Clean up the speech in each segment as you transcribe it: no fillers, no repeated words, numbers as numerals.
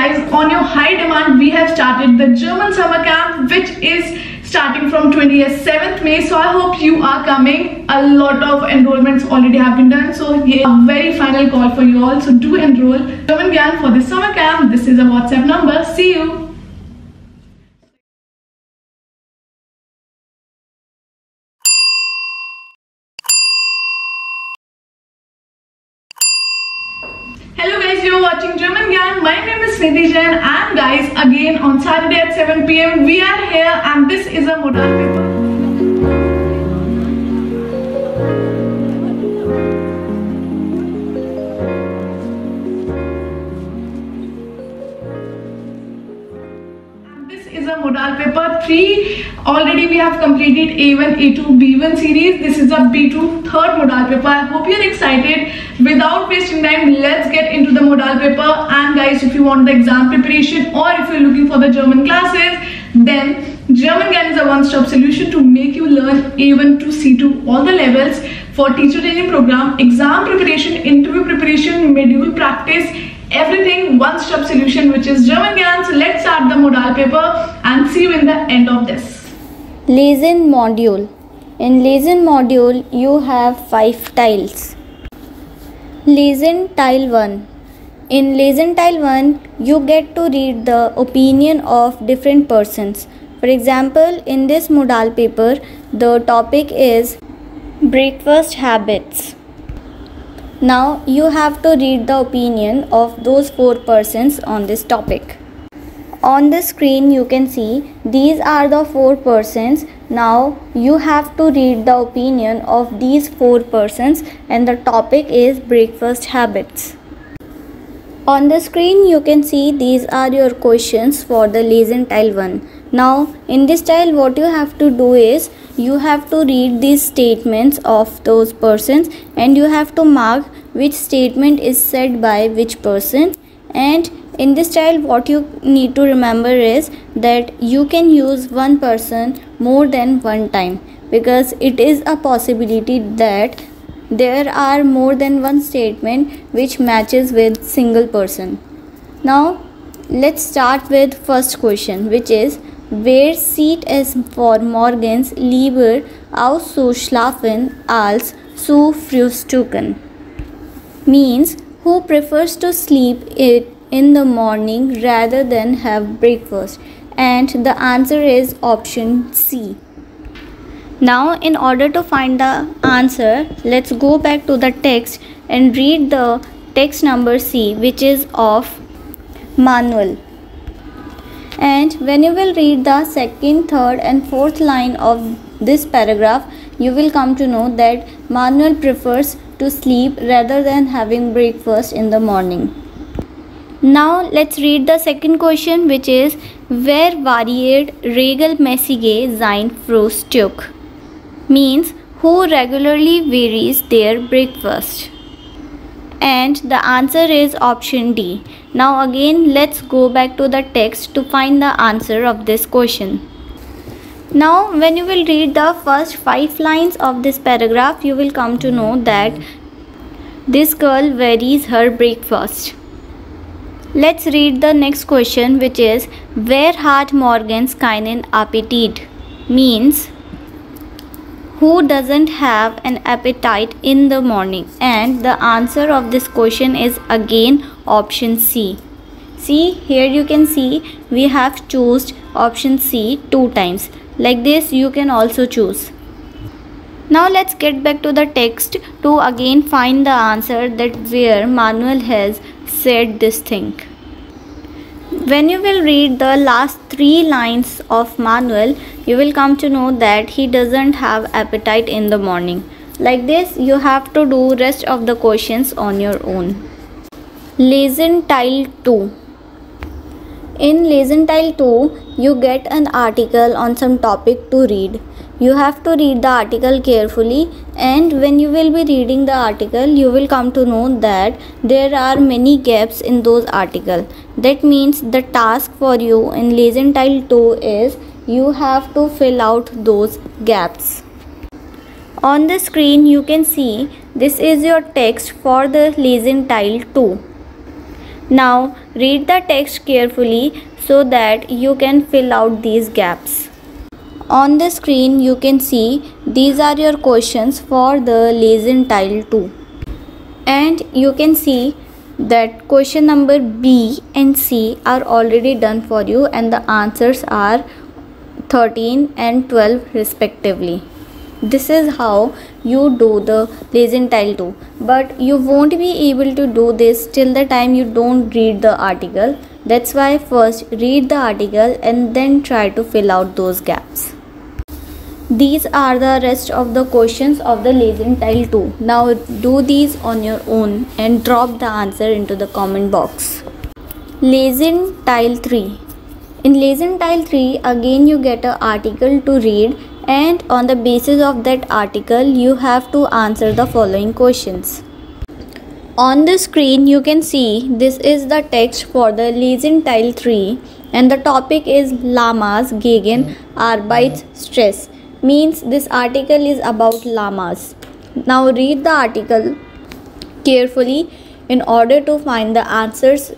guys, on your high demand, we have started the German summer camp, which is starting from 27th May. So I hope you are coming. A lot of enrollments already have been done. So here, a very final call for you all. So do enroll German Gyan for this summer camp. This is a WhatsApp number. See you. Hello guys, you are watching German Gyan. My name is Nidhi Jain, and guys, again on Saturday at 7 PM we are here, and this is a modal paper. Modal paper 3. Already we have completed A1, A2, B1 series. This is a B2 third modal paper. I hope you're excited. Without wasting time, let's get into the modal paper. And guys, if you want the exam preparation or if you're looking for the German classes, then German Gyan is a one-stop solution to make you learn A1 to C2 all the levels for teacher training program, exam preparation, interview preparation, module practice, everything one-stop solution, which is German Gyan. So let's start the modal paper and see you in the end of this. Lesson module. In lesson module you have 5 tiles. Lesson tile 1. In lesson tile 1 you get to read the opinion of different persons. For example, in this modal paper the topic is breakfast habits. Now you have to read the opinion of those 4 persons on this topic. On the screen you can see these are the 4 persons. Now you have to read the opinion of these 4 persons, and the topic is breakfast habits. On the screen you can see these are your questions for the lesson tile 1. Now in this tile what you have to do is you have to read these statements of those persons, and you have to mark which statement is said by which person. And in this tile what you need to remember is that you can use one person more than one time, because it is a possibility that there are more than one statement which matches with single person. Now let's start with first question, which is wer sieht es vor morgens lieber aus zu schlafen als zu frühstücken? Means who prefers to sleep in the morning rather than have breakfast, and the answer is option C. Now in order to find the answer, let's go back to the text and read the text number C, which is of Manuel. And when you will read the second, third and fourth line of this paragraph, you will come to know that Manuel prefers to sleep rather than having breakfast in the morning. Now let's read the second question, which is wer variiert regelmäßig sein Frühstück? Means who regularly varies their breakfast? And the answer is option D. Now again let's go back to the text to find the answer of this question. Now when you will read the first 5 lines of this paragraph, you will come to know that this girl varies her breakfast. Let's read the next question, which is wer hat morgens keinen Appetit? Means who doesn't have an appetite in the morning? And the answer of this question is again option C. See, here you can see we have chosen option C 2 times. Like this you can also choose. Now let's get back to the text to again find the answer that where Manuel has said this thing. When you will read the last 3 lines of Manuel, you will come to know that he doesn't have appetite in the morning. Like this you have to do rest of the questions on your own. Lesson tile 2. In lesson tile 2 you get an article on some topic to read. You have to read the article carefully, and when you will be reading the article you will come to know that there are many gaps in those articles. That means the task for you in lesson tile 2 is you have to fill out those gaps. On the screen you can see this is your text for the lesson tile 2. Now read the text carefully so that you can fill out these gaps. On the screen you can see these are your questions for the lesson tile 2. And you can see that question number B and C are already done for you and the answers are 13 and 12 respectively. This is how you do the lesson tile 2, but you won't be able to do this till the time you don't read the article. That's why first read the article and then try to fill out those gaps. These are the rest of the questions of the lesson tile 2. Now do these on your own and drop the answer into the comment box. Lesson tile 3. In lesson tile 3 again you get an article to read, and on the basis of that article you have to answer the following questions. On the screen you can see this is the text for the lesson tile 3 and the topic is llamas gegen Arbeitsstress. Means this article is about llamas. Now read the article carefully in order to find the answers.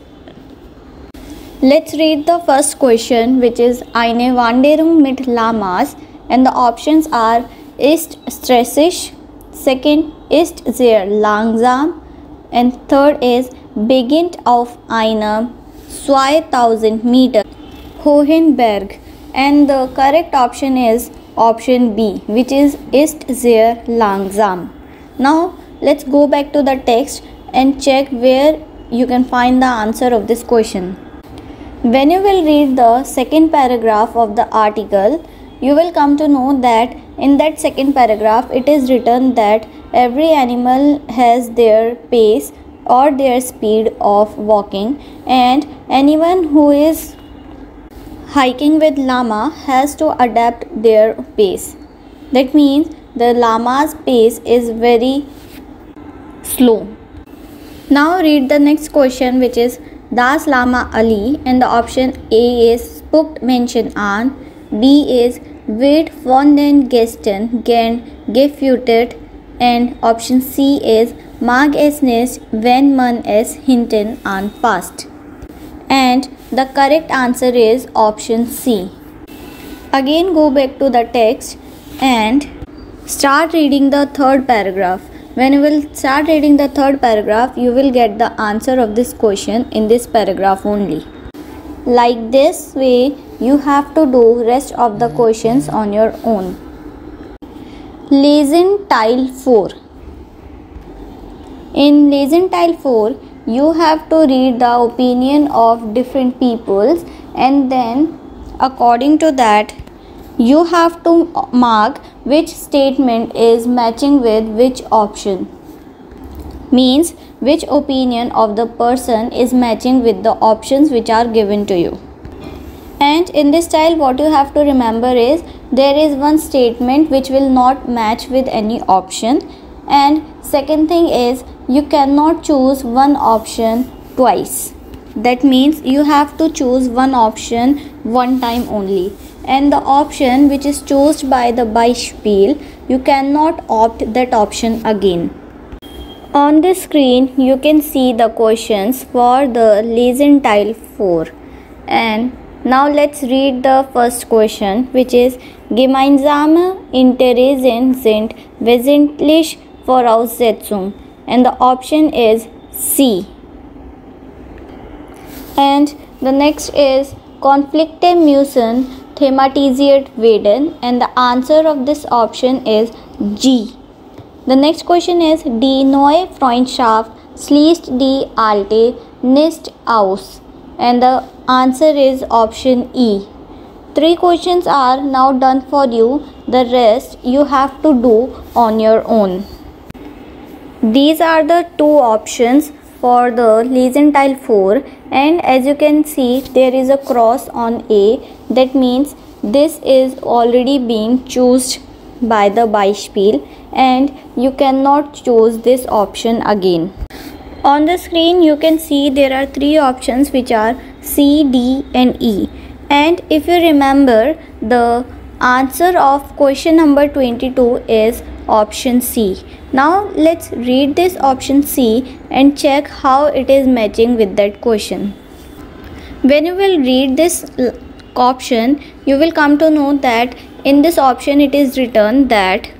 Let's read the first question, which is Eine Wanderung mit Llamas, and the options are ist stressig, second ist sehr langsam, and third is beginnt auf einer 2000 Meter hohen Berg, and the correct option is option B, which is sehr langsam. Now let's go back to the text and check where you can find the answer of this question. When you will read the second paragraph of the article, you will come to know that in that second paragraph it is written that every animal has their pace or their speed of walking, and anyone who is hiking with llama has to adapt their pace. That means the llama's pace is very slow. Now read the next question, which is Das Lama Ali, and the option A is spuckt Menschen an, B is wird von den Gästen gern gefüttert, and option C is mag es nicht, wenn man es hinten anfasst. And the correct answer is option C. Again go back to the text and start reading the third paragraph. When you will start reading the third paragraph, you will get the answer of this question in this paragraph only. Like this way, you have to do rest of the questions on your own. Lesson tile 4. In lesson tile 4, you have to read the opinion of different peoples, and then according to that you have to mark which statement is matching with which option. Means which opinion of the person is matching with the options which are given to you. And in this style what you have to remember is there is one statement which will not match with any option, and second thing is you cannot choose one option twice. That means you have to choose one option one time only, and the option which is chosen by the Beispiel, you cannot opt that option again. On the screen you can see the questions for the lesson tile 4, and now let's read the first question, which is Gemeinsame Interessen sind wesentlich Voraussetzung, and the option is C. And the next is Konflikte müssen thematisiert werden, and the answer of this option is G. The next question is Die neue Freundschaft schließt die alte nicht aus, and the answer is option E. 3 questions are now done for you. The rest you have to do on your own. These are the 2 options for the lesson tile 4, and as you can see there is a cross on A. That means this is already being chosen by the Beispiel and you cannot choose this option again. On the screen you can see there are 3 options which are C, D and E, and if you remember the answer of question number 22 is option C. Now let's read this option C and check how it is matching with that question. When you will read this option, you will come to know that in this option it is written that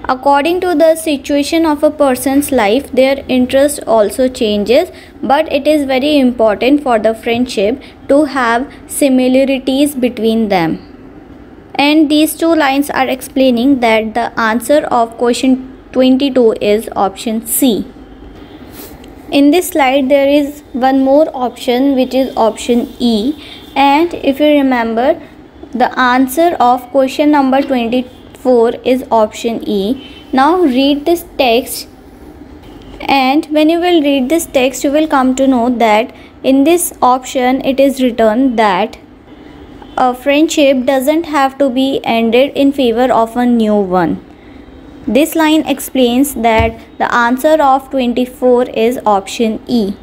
according to the situation of a person's life, their interest also changes, but it is very important for the friendship to have similarities between them. And these two lines are explaining that the answer of question 22 is option C. In this slide there is one more option, which is option E, and if you remember, the answer of question number 24 is option E. Now read this text, and when you will read this text, you will come to know that in this option it is written that a friendship doesn't have to be ended in favor of a new one. This line explains that the answer of 24 is option E.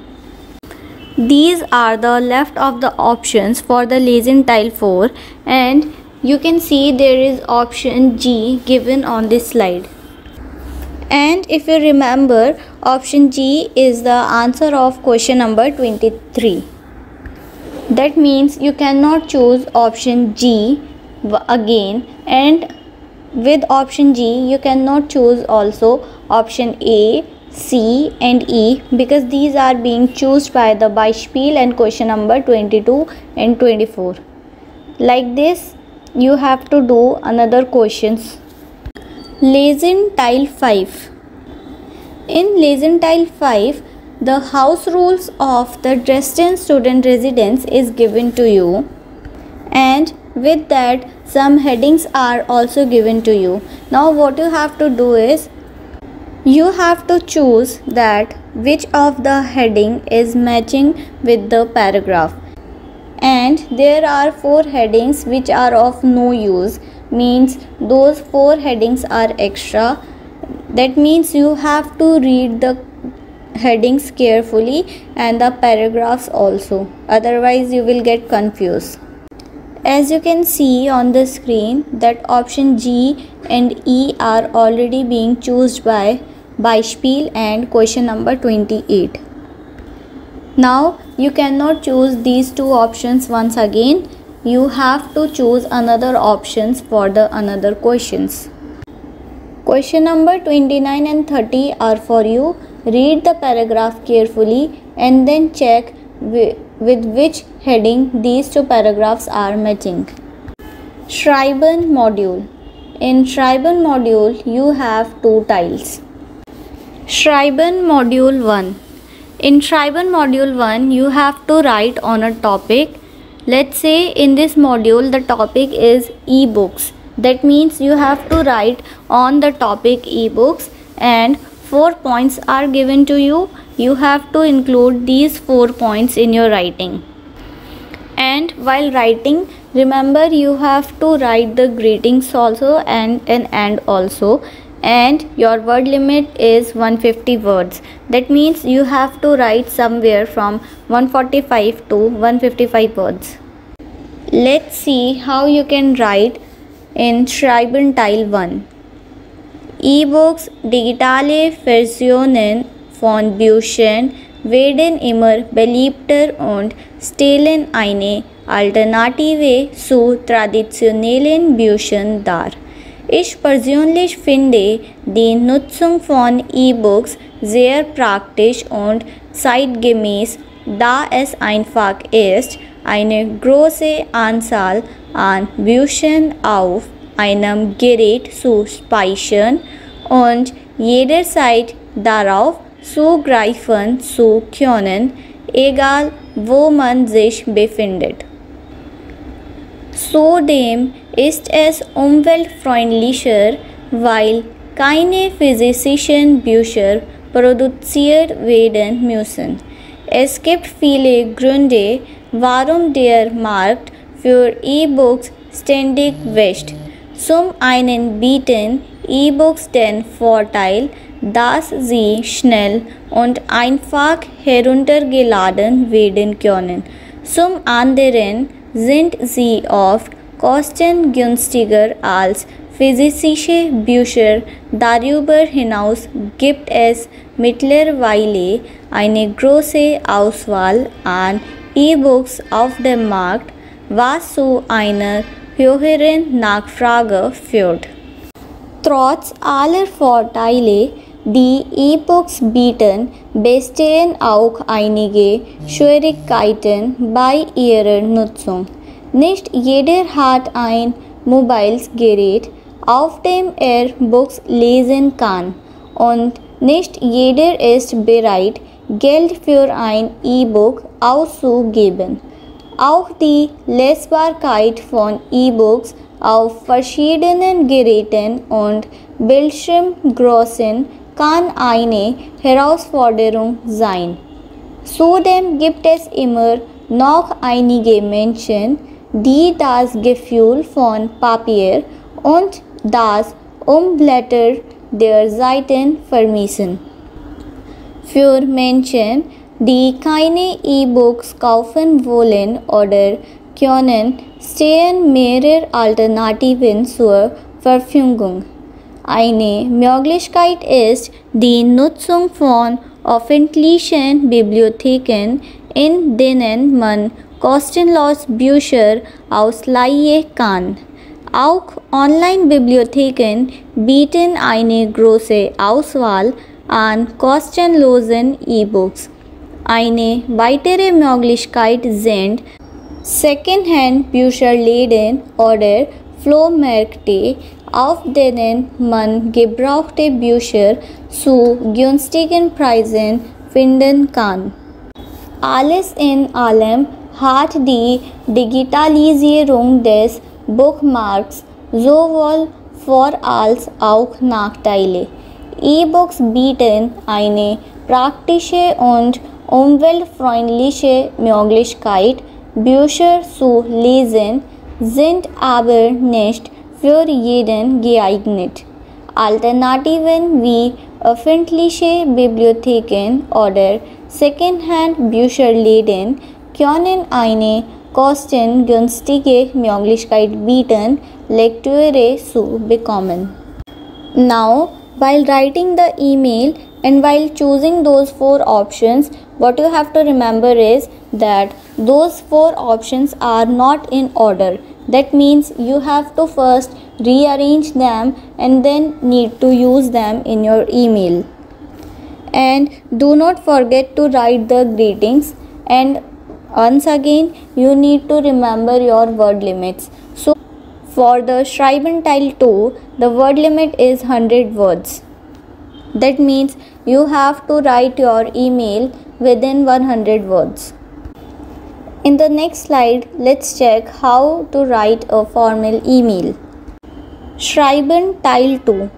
These are the left of the options for the lesson tile 4, and you can see there is option G given on this slide. And if you remember, option G is the answer of question number 23. That means you cannot choose option G again, and with option G you cannot choose also option A, C and E, because these are being chosen by the Beispiel and question number 22 and 24. Like this you have to do another questions. Lesson tile 5. In lesson tile 5, the house rules of the Dresden student residence is given to you, and with that some headings are also given to you. Now what you have to do is, you have to choose that which of the heading is matching with the paragraph. And there are 4 headings which are of no use, means those 4 headings are extra. That means you have to read the headings carefully and the paragraphs also, otherwise you will get confused. As you can see on the screen that option G and E are already being chosen by Beispiel and question number 28. Now you cannot choose these 2 options once again. You have to choose another options for the another questions. Question number 29 and 30 are for you. Read the paragraph carefully and then check with which heading these 2 paragraphs are matching. Schreiben module. In Schreiben module you have 2 tiles. Schreiben module 1. In Schreiben module 1 you have to write on a topic. Let's say in this module the topic is e-books. That means you have to write on the topic e-books, and 4 points are given to you. You have to include these 4 points in your writing. And while writing, remember you have to write the greetings also and an end also, and your word limit is 150 words. That means you have to write somewhere from 145 to 155 words. Let's see how you can write in Schreiben Teil 1. E-books, digitale Versionen von Büchern werden immer beliebter und stellen eine Alternative zu traditionellen Büchern dar. Ich persönlich finde die Nutzung von E-Books sehr praktisch und zeitgemäß, da es einfach ist, eine große Anzahl an Büchern auf einem Gerät zu speichern und jederzeit darauf zugreifen zu können, egal wo man sich befindet. Zudem ist es umweltfreundlicher, weil keine physischen Bücher produziert werden müssen. Es gibt viele Gründe, warum der Markt für E-Books ständig wächst. Zum einen bieten E-Books den Vorteil, dass sie schnell und einfach heruntergeladen werden können. Zum anderen sind sie oft kostengünstiger als physische Bücher darüber hinaus gibt es mittlerweile eine große Auswahl an E-Books auf dem Markt, was zu einer höheren Nachfrage führt. Trotz aller Vorteile, die E-Books bieten, bestehen auch einige Schwierigkeiten bei ihrer Nutzung. Nicht jeder hat ein mobiles Gerät, auf dem er Books lesen kann, und nicht jeder ist bereit, Geld für ein E-Book auszugeben. Auch die Lesbarkeit von E-Books auf verschiedenen Geräten und Bildschirmgrößen kann eine Herausforderung sein. Zudem gibt es immer noch einige Menschen, die das Gefühl von Papier und das Umblättern der Seiten vermissen. Für Menschen, die keine E-Books kaufen wollen oder können, stehen mehrere Alternativen zur Verfügung. Eine Möglichkeit ist die Nutzung von öffentlichen Bibliotheken, in denen man kostenlos Bücher ausleihen kann. Auch Online-Bibliotheken bieten eine große Auswahl an kostenlosen E-Books. Eine weitere Möglichkeit sind Secondhand-Bücherläden oder Flohmärkte, auf denen man gebrauchte Bücher zu günstigen Preisen finden kann. Alles in allem hat die Digitalisierung des Buchmarkts sowohl Vor- als auch Nachteile. E-Books bieten eine praktische und umweltfreundliche Möglichkeit, Bücher zu lesen, sind aber nicht für jeden geeignet. Alternativen wie öffentliche Bibliotheken oder Secondhand-Bücherläden können eine kostengünstige Möglichkeit bieten, Lektüre zu bekommen. Now, while writing the email and while choosing those 4 options, what you have to remember is that those 4 options are not in order. That means you have to first rearrange them and then need to use them in your email. And do not forget to write the greetings, and once again you need to remember your word limits. So for the Schreiben Teil 2, the word limit is 100 words. That means you have to write your email within 100 words. In the next slide, let's check how to write a formal email. Schreiben Teil 2.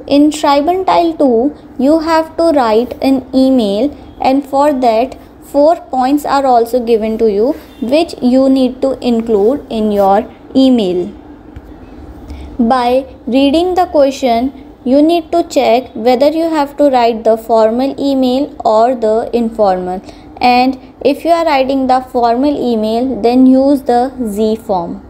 In Schreiben Teil 2, you have to write an email, and for that 4 points are also given to you, which you need to include in your email. By reading the question, you need to check whether you have to write the formal email or the informal. And if you are writing the formal email, then use the Z form.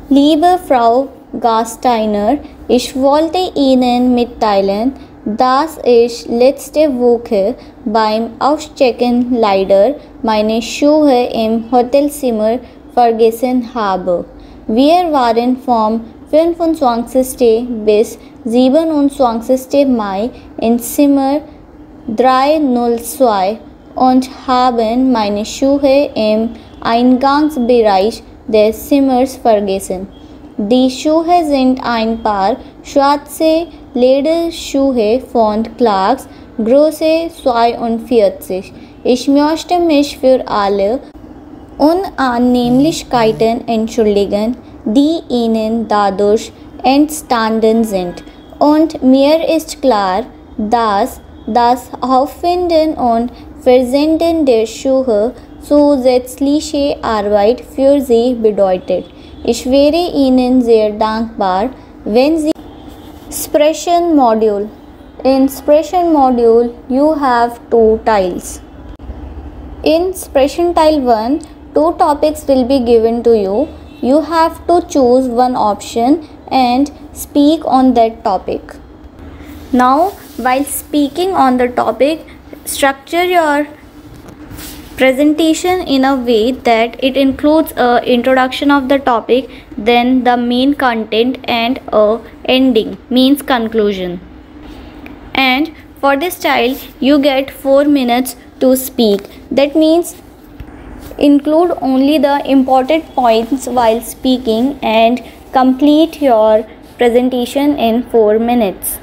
Liebe Frau Gasteiner, ich wollte Ihnen mitteilen, dass ich letzte Woche beim Auschecken leider meine Schuhe im Hotelzimmer vergessen habe. Wir waren vom 25. bis 27. Mai in Zimmer 302 und haben meine Schuhe im Eingangsbereich des Zimmers vergessen. Die Schuhe sind ein Paar schwarze Lederschuhe von Clarks, Größe 42. Ich möchte mich für alle Unannehmlichkeiten entschuldigen, die Ihnen dadurch entstanden sind. Und mir ist klar, dass das Auffinden und Versenden der Schuhe zusätzliche Arbeit für Sie bedeutet. Ich wäre Ihnen sehr dankbar, wenn Sie Expression Module. In Expression Module, you have 2 tiles. In Expression Tile 1, 2 topics will be given to you. You have to choose one option and speak on that topic. Now, while speaking on the topic, structure your presentation in a way that it includes a introduction of the topic, then the main content, and a ending means conclusion. And for this style you get 4 minutes to speak. That means include only the important points while speaking and complete your presentation in 4 minutes.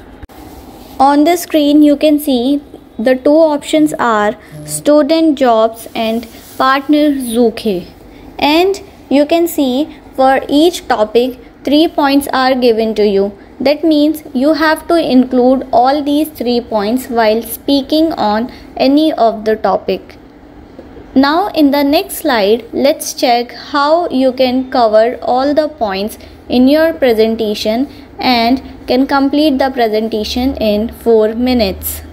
On the screen you can see the two options are student jobs and partner Zuke, and you can see for each topic 3 points are given to you. That means you have to include all these 3 points while speaking on any of the topic. Now in the next slide, let's check how you can cover all the points in your presentation and can complete the presentation in 4 minutes.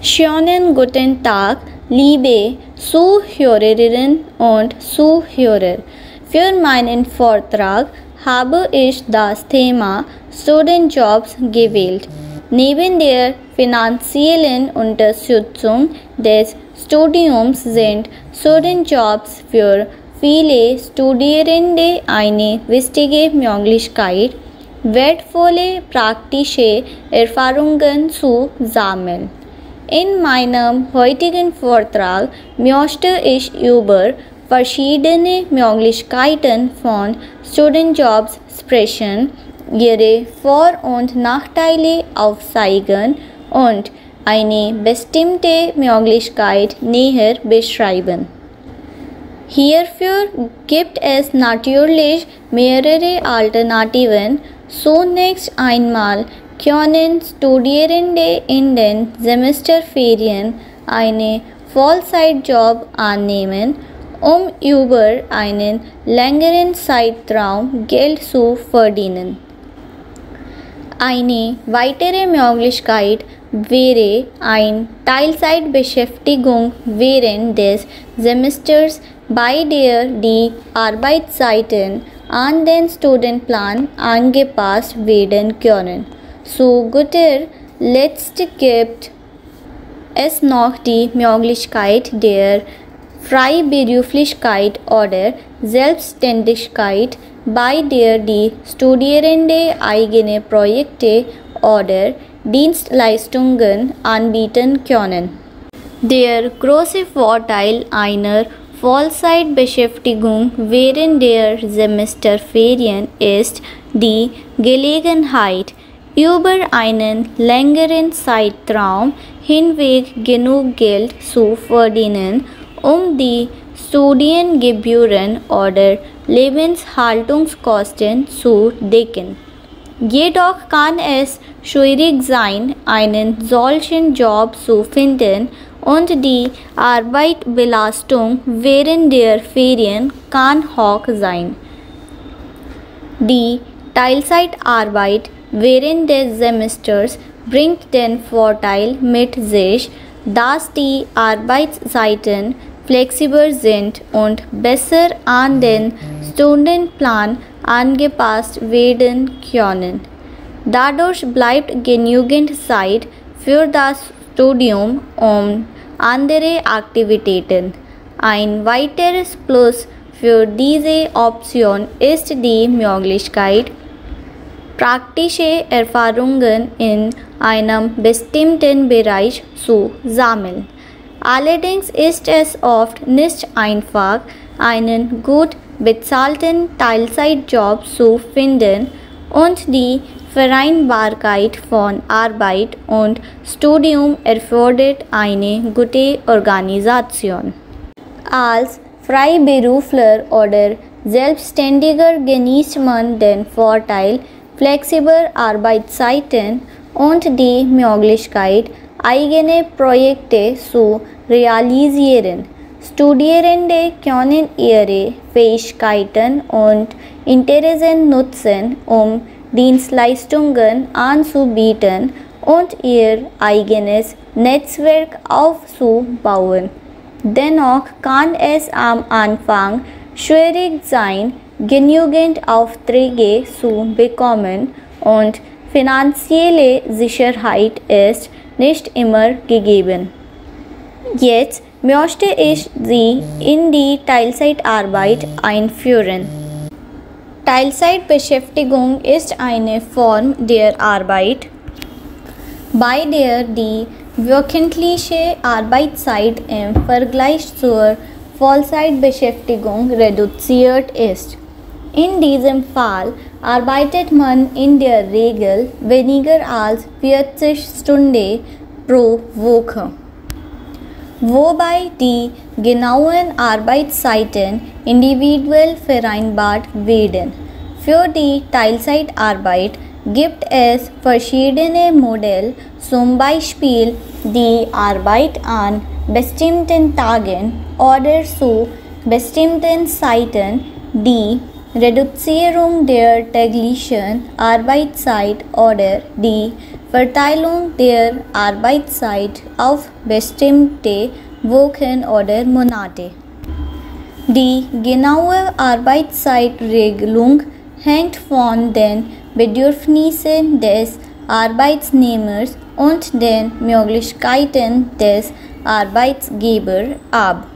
Schönen guten Tag, liebe Zuhörerinnen und Zuhörer. Für meinen Vortrag habe ich das Thema Studentenjobs gewählt. Neben der finanziellen Unterstützung des Studiums sind Studentenjobs für viele Studierende eine wichtige Möglichkeit, wertvolle praktische Erfahrungen zu sammeln. In meinem heutigen Vortrag möchte ich über verschiedene Möglichkeiten von Studentenjobs sprechen, ihre Vor- und Nachteile aufzeigen und eine bestimmte Möglichkeit näher beschreiben. Hierfür gibt es natürlich mehrere Alternativen. Zunächst einmal können Studierende in den Semesterferien einen Vollzeitjob annehmen, um über einen längeren Zeitraum Geld zu verdienen. Eine weitere Möglichkeit wäre eine Teilzeitbeschäftigung während des Semesters, bei der die Arbeitszeiten an den Stundenplan angepasst werden können. Zu guter Letzt gibt es noch die Möglichkeit der Freiberuflichkeit oder Selbstständigkeit, bei der die Studierende eigene Projekte oder Dienstleistungen anbieten können. Der große Vorteil einer Vollzeitbeschäftigung während der Semesterferien ist die Gelegenheit, über einen längeren Zeitraum hinweg genug Geld zu verdienen, um die Studiengebühren oder Lebenshaltungskosten zu decken. Jedoch kann es schwierig sein, einen solchen Job zu finden, und die Arbeitsbelastung während der Ferien kann hoch sein. Die Teilzeitarbeit während des Semesters bringt den Vorteil mit sich, dass die Arbeitszeiten flexibel sind und besser an den Stundenplan angepasst werden können. Dadurch bleibt genügend Zeit für das Studium und andere Aktivitäten. Ein weiteres Plus für diese Option ist die Möglichkeit, praktische Erfahrungen in einem bestimmten Bereich zu sammeln. Allerdings ist es oft nicht einfach, einen gut bezahlten Teilzeitjob zu finden, und die Vereinbarkeit von Arbeit und Studium erfordert eine gute Organisation. Als Freiberufler oder Selbstständiger genießt man den Vorteil flexibler Arbeitszeiten und die Möglichkeit, eigene Projekte zu realisieren. Studierende können ihre Fähigkeiten und Interessen nutzen, um Dienstleistungen anzubieten und ihr eigenes Netzwerk aufzubauen. Dennoch kann es am Anfang schwierig sein, genügend Aufträge zu bekommen und finanzielle Sicherheit ist nicht immer gegeben. Jetzt möchte ich Sie in die Teilzeitarbeit einführen. Teilzeitbeschäftigung ist eine Form der Arbeit, bei der die wöchentliche Arbeitszeit im Vergleich zur Vollzeitbeschäftigung reduziert ist. In diesem Fall arbeitet man in der Regel weniger als 40 Stunden pro Woche, wobei die genauen Arbeitszeiten individuell vereinbart werden. Für die Teilzeitarbeit gibt es verschiedene Modelle, zum Beispiel die Arbeit an bestimmten Tagen oder zu bestimmten Zeiten, die Reduzierung der täglichen Arbeitszeit oder die Verteilung der Arbeitszeit auf bestimmte Wochen oder Monate. Die genaue Arbeitszeitregelung hängt von den Bedürfnissen des Arbeitnehmers und den Möglichkeiten des Arbeitgebers ab.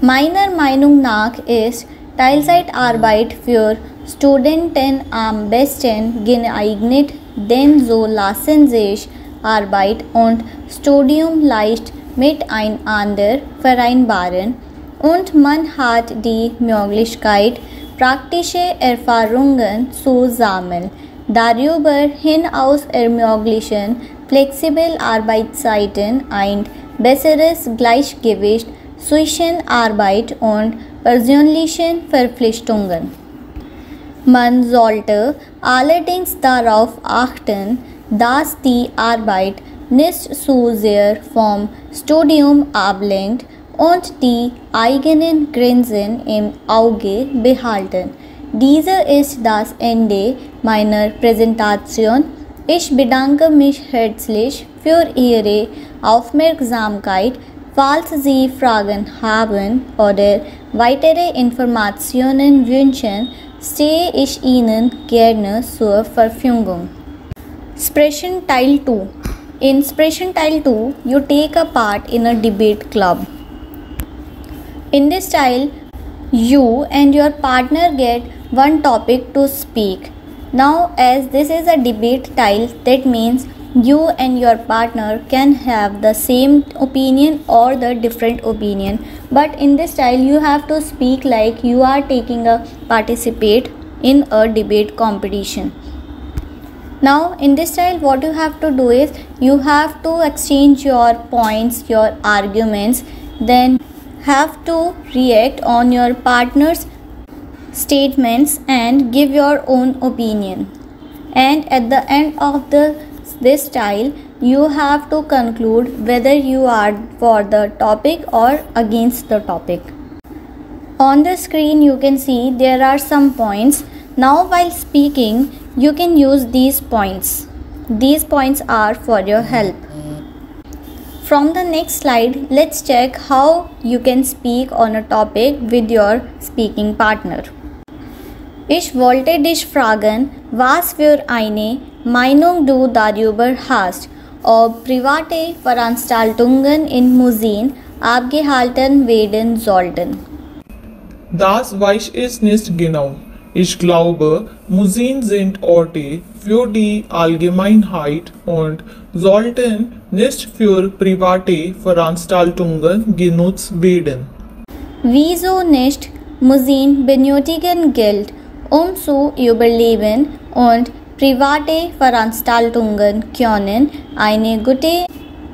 Meiner Meinung nach ist Teilzeitarbeit für Studenten am besten geeignet, denn so lassen sich Arbeit und Studium leicht miteinander vereinbaren und man hat die Möglichkeit, praktische Erfahrungen zu sammeln. Darüber hinaus ermöglichen flexible Arbeitszeiten ein besseres Gleichgewicht zwischen Arbeit und persönlichen Verpflichtungen. Man sollte allerdings darauf achten, dass die Arbeit nicht zu sehr vom Studium ablenkt und die eigenen Grenzen im Auge behalten. Diese ist das Ende meiner Präsentation. Ich bedanke mich herzlich für Ihre Aufmerksamkeit. Falls Sie Fragen haben oder weitere Informationen wünschen, stehe ich Ihnen gerne zur Verfügung. Sprechen Teil 2. In Sprechen Teil 2, you take a part in a debate club. In this style, you and your partner get one topic to speak. Now, as this is a debate style, that means you and your partner can have the same opinion or the different opinion, but in this style you have to speak like you are taking a participate in a debate competition. Now in this style what you have to do is you have to exchange your points, your arguments, then have to react on your partner's statements and give your own opinion, and at the end of this style you have to conclude whether you are for the topic or against the topic. On the screen you can see there are some points. Now while speaking you can use these points. These points are for your help. From the next slide, let's check how you can speak on a topic with your speaking partner. Ich wollte dich fragen, was für eine Meinung du darüber hast, ob private Veranstaltungen in Museen abgehalten werden sollten. Das weiß ich nicht genau. Ich glaube, Museen sind Orte für die Allgemeinheit und sollten nicht für private Veranstaltungen genutzt werden. Wieso nicht? Museen benötigen Geld, um zu überleben, und private Veranstaltungen können eine gute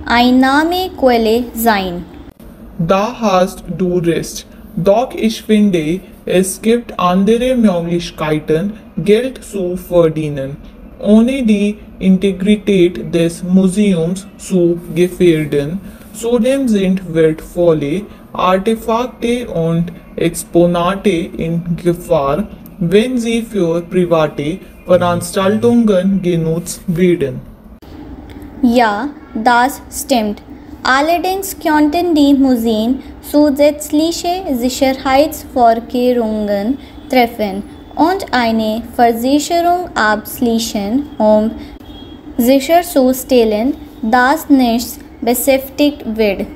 Einnahmequelle sein. Da hast du recht. Doch ich finde, es gibt andere Möglichkeiten, Geld zu verdienen, ohne die Integrität des Museums zu gefährden. Zudem sind wertvolle Artefakte und Exponate in Gefahr, wenn sie für private Veranstaltungen genutzt werden. Ja, das stimmt. Allerdings könnten die Museen zusätzliche Sicherheitsvorkehrungen treffen und eine Versicherung abschließen, sicher zu stellen, dass nichts beschäftigt wird.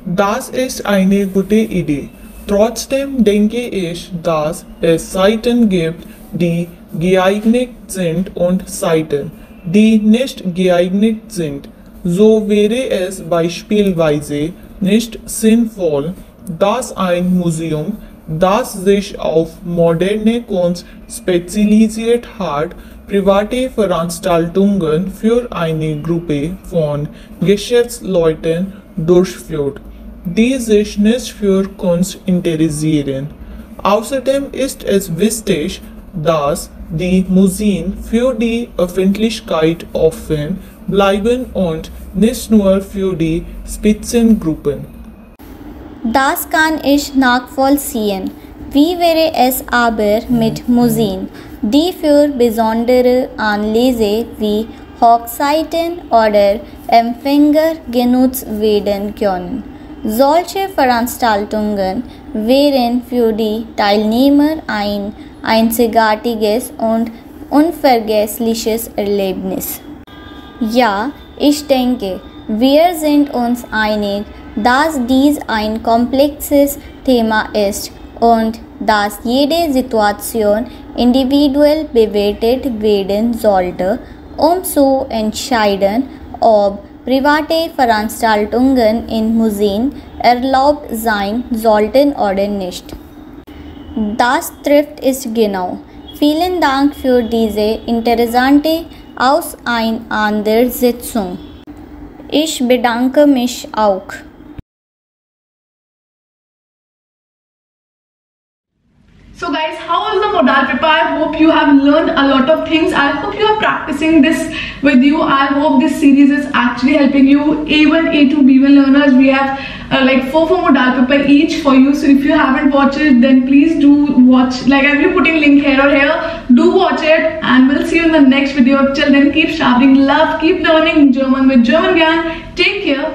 Das ist eine gute Idee. Trotzdem denke ich, dass es Seiten gibt, die geeignet sind und Seiten, die nicht geeignet sind. So wäre es beispielsweise nicht sinnvoll, dass ein Museum, das sich auf moderne Kunst spezialisiert hat, private Veranstaltungen für eine Gruppe von Geschäftsleuten durchführt, die sich nicht für Kunst interessieren. Außerdem ist es wichtig, dass die Museen für die Öffentlichkeit offen bleiben und nicht nur für die Spitzengruppen. Das kann ich nachvollziehen. Wie wäre es aber mit Museen, die für besondere Anlässe wie Hochzeiten oder Empfänger genutzt werden können? Solche Veranstaltungen wären für die Teilnehmer ein einzigartiges und unvergessliches Erlebnis. Ja, ich denke, wir sind uns einig, dass dies ein komplexes Thema ist und dass jede Situation individuell bewertet werden sollte, um zu entscheiden, ob private Veranstaltungen in Museen erlaubt sein sollten oder nicht. Das trifft es genau. Vielen Dank für diese interessante Auseinandersetzung. Ich bedanke mich auch. So guys, how was the modal paper? I hope you have learned a lot of things. I hope you are practicing this with you. I hope this series is actually helping you. A1, A2, B1 learners, we have like 4 modal paper each for you. So if you haven't watched it, then please do watch. Like I'll be putting link here or here. Do watch it, and we'll see you in the next video. Till then, keep sharpening love, keep learning German with German Gyan. Take care.